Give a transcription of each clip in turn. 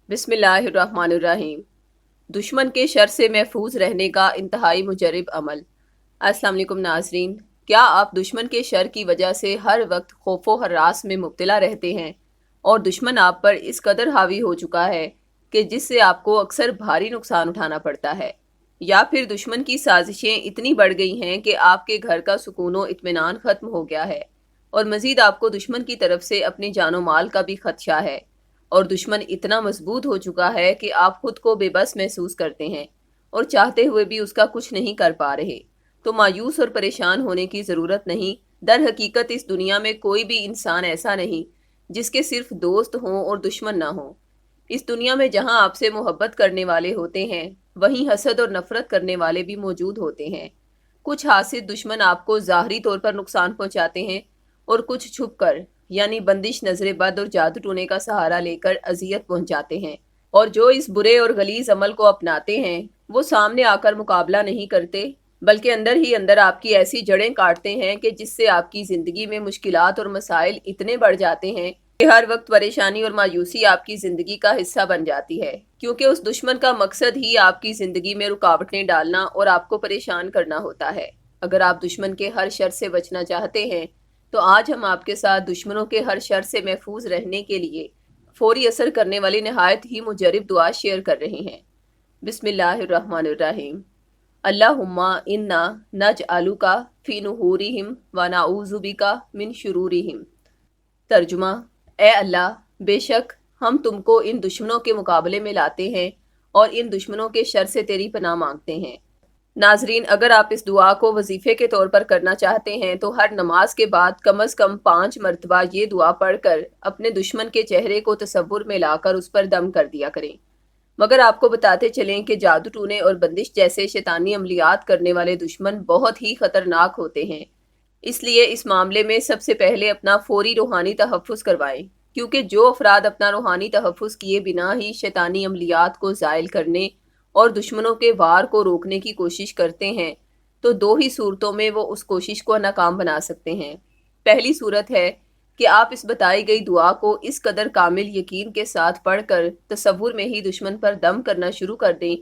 बिस्मिल्लाहिर्रहमानिर्रहीम। दुश्मन के शर से महफूज रहने का इंतहाई मुजरब अमल। अस्सलाम वालेकुम नाज़रीन, क्या आप दुश्मन के शर की वजह से हर वक्त खौफो हर्रास में मुब्तला रहते हैं और दुश्मन आप पर इस कदर हावी हो चुका है कि जिससे आपको अक्सर भारी नुकसान उठाना पड़ता है, या फिर दुश्मन की साजिशें इतनी बढ़ गई हैं कि आपके घर का सुकून व इत्मीनान ख़त्म हो गया है और मज़ीद आपको दुश्मन की तरफ से अपने जानो माल का भी खदशा है और दुश्मन इतना मजबूत हो चुका है कि आप खुद को बेबस महसूस करते हैं और चाहते हुए भी उसका कुछ नहीं कर पा रहे, तो मायूस और परेशान होने की ज़रूरत नहीं। दर हकीकत इस दुनिया में कोई भी इंसान ऐसा नहीं जिसके सिर्फ दोस्त हों और दुश्मन ना हों। इस दुनिया में जहां आपसे मोहब्बत करने वाले होते हैं, वहीं हसद और नफरत करने वाले भी मौजूद होते हैं। कुछ हासिद दुश्मन आपको ज़ाहरी तौर पर नुकसान पहुंचाते हैं और कुछ छुप कर, यानी बंदिश नजर बद और जादू टोने का सहारा लेकर अजियत पहुंचाते हैं। और जो इस बुरे और गलीज अमल को अपनाते हैं, वो सामने आकर मुकाबला नहीं करते, बल्कि अंदर ही अंदर आपकी ऐसी जड़ें काटते हैं कि जिससे आपकी ज़िंदगी में मुश्किलात और मसाइल इतने बढ़ जाते हैं कि हर वक्त परेशानी और मायूसी आपकी ज़िंदगी का हिस्सा बन जाती है, क्योंकि उस दुश्मन का मकसद ही आपकी ज़िंदगी में रुकावटें डालना और आपको परेशान करना होता है। अगर आप दुश्मन के हर शर से बचना चाहते हैं, तो आज हम आपके साथ दुश्मनों के हर शर से महफूज रहने के लिए फौरी असर करने वाली नहायत ही मुजरिब दुआ शेयर कर रहे हैं। बिस्मिल्लाहिर्रहमानिर्रहीम। अल्लाहुम्मा इन्ना नजअलुका फी नुहुरिहिम व नऊज़ु बिका मिन शुरूरिहिम। तर्जुमा: ए अल्लाह, बेशक हम तुमको इन दुश्मनों के मुकाबले में लाते हैं और इन दुश्मनों के शर से तेरी पनाह मांगते हैं। नाजरीन, अगर आप इस दुआ को वजीफ़े के तौर पर करना चाहते हैं तो हर नमाज के बाद कम अज़ कम 5 मरतबा ये दुआ पढ़कर अपने दुश्मन के चेहरे को तसव्वुर में लाकर उस पर दम कर दिया करें। मगर आपको बताते चलें कि जादू टूने और बंदिश जैसे शैतानी अमलियात करने वाले दुश्मन बहुत ही ख़तरनाक होते हैं। इसलिए इस मामले में सबसे पहले अपना फौरी रूहानी तहफ़्फ़ुज़ करवाएं, क्योंकि जो अफराद अपना रूहानी तहफ़्फ़ुज़ किए बिना ही शैतानी अमलियात को ज़ायल करने और दुश्मनों के वार को रोकने की कोशिश करते हैं, तो दो ही सूरतों में वो उस कोशिश को नाकाम बना सकते हैं। पहली सूरत है कि आप इस बताई गई दुआ को इस कदर कामिल यकीन के साथ पढ़कर तसव्वुर में ही दुश्मन पर दम करना शुरू कर दें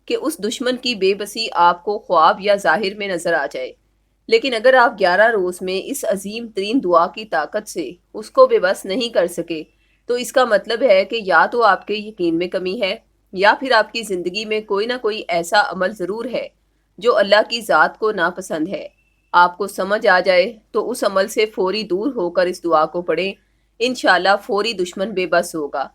कि उस दुश्मन की बेबसी आपको ख्वाब या ज़ाहिर में नज़र आ जाए। लेकिन अगर आप 11 रोज़ में इस अजीम तरीन दुआ की ताकत से उसको बेबस नहीं कर सके, तो इसका मतलब है कि या तो आपके यकीन में कमी है, या फिर आपकी ज़िंदगी में कोई ना कोई ऐसा अमल ज़रूर है जो अल्लाह की ज़ात को नापसंद है। आपको समझ आ जाए तो उस अमल से फौरी दूर होकर इस दुआ को पढ़ें। इंशाअल्लाह फौरी दुश्मन बेबस होगा।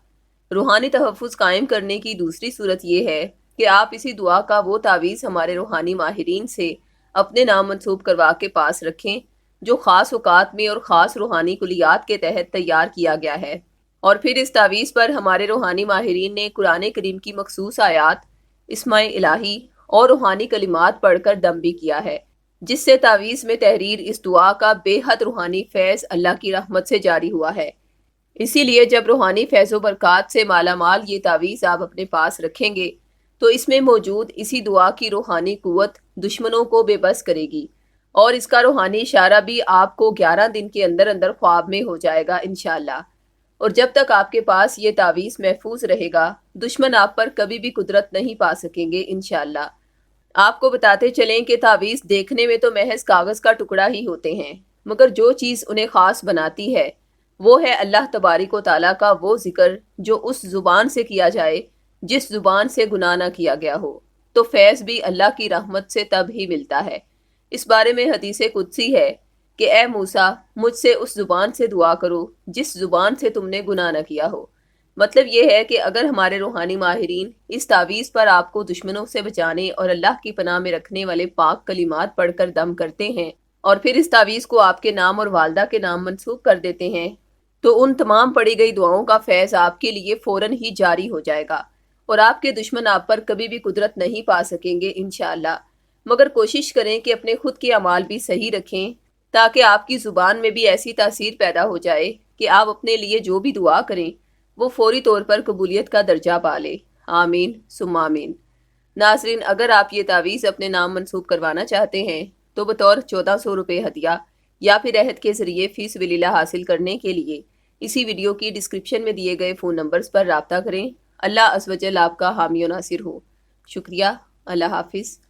रूहानी तहफ़्फ़ुज़ कायम करने की दूसरी सूरत यह है कि आप इसी दुआ का वो तावीज़ हमारे रूहानी माहिरीन से अपने नाम मंसूब करवा के पास रखें, जो ख़ास औकात में और ख़ास रूहानी कुलियात के तहत तैयार किया गया है। और फिर इस तावीज़ पर हमारे रूहानी माहिरीन ने कुरान करीम की मखसूस आयात, इस्माए इलाही और रूहानी कलिमात पढ़कर दम भी किया है, जिससे तावीज़ में तहरीर इस दुआ का बेहद रूहानी फैज़ अल्लाह की रहमत से जारी हुआ है। इसीलिए जब रूहानी फैज़ व बरक़ात से मालामाल ये तावीज़ आप अपने पास रखेंगे, तो इसमें मौजूद इसी दुआ की रूहानी कुव्वत दुश्मनों को बेबस करेगी और इसका रूहानी इशारा भी आपको 11 दिन के अंदर अंदर ख्वाब में हो जाएगा इंशाअल्लाह। और जब तक आपके पास ये तावीज़ महफूज रहेगा, दुश्मन आप पर कभी भी कुदरत नहीं पा सकेंगे इंशाअल्लाह। आपको बताते चलें कि तावीज़ देखने में तो महज कागज़ का टुकड़ा ही होते हैं, मगर जो चीज़ उन्हें ख़ास बनाती है वो है अल्लाह तबारिक व तआला का वो ज़िक्र जो उस ज़ुबान से किया जाए जिस ज़ुबान से गुनाह ना किया गया हो। तो फैज़ भी अल्लाह की रहमत से तब ही मिलता है। इस बारे में हदीस कुदसी है कि ए मूसा, मुझसे उस ज़ुबान से दुआ करो जिस ज़ुबान से तुमने गुनाह न किया हो। मतलब ये है कि अगर हमारे रूहानी माहिरीन इस तावीज़ पर आपको दुश्मनों से बचाने और अल्लाह की पनाह में रखने वाले पाक कलिमात पढ़कर दम करते हैं और फिर इस तावीज़ को आपके नाम और वालदा के नाम मंसूब कर देते हैं, तो उन तमाम पढ़ी गई दुआओं का फैज़ आपके लिए फ़ौरन ही जारी हो जाएगा और आपके दुश्मन आप पर कभी भी कुदरत नहीं पा सकेंगे इंशाअल्लाह। मगर कोशिश करें कि अपने खुद के अमाल भी सही रखें, ताकि आपकी ज़ुबान में भी ऐसी तासीर पैदा हो जाए कि आप अपने लिए जो भी दुआ करें वो फौरी तौर पर कबूलियत का दर्जा पा ले। आमीन सुम्मा आमीन। नाज़रीन, अगर आप ये तावीज़ अपने नाम मंसूब करवाना चाहते हैं तो बतौर 1400 रुपये हदिया या फिर अहद के ज़रिए फ़ी सबिलिल्लाह हासिल करने के लिए इसी वीडियो की डिस्क्रिप्शन में दिए गए फ़ोन नंबर्स पर राब्ता करें। اللہ عز و جل آپ کا حامی و ناصر ہو۔ شکریہ، اللہ حافظ۔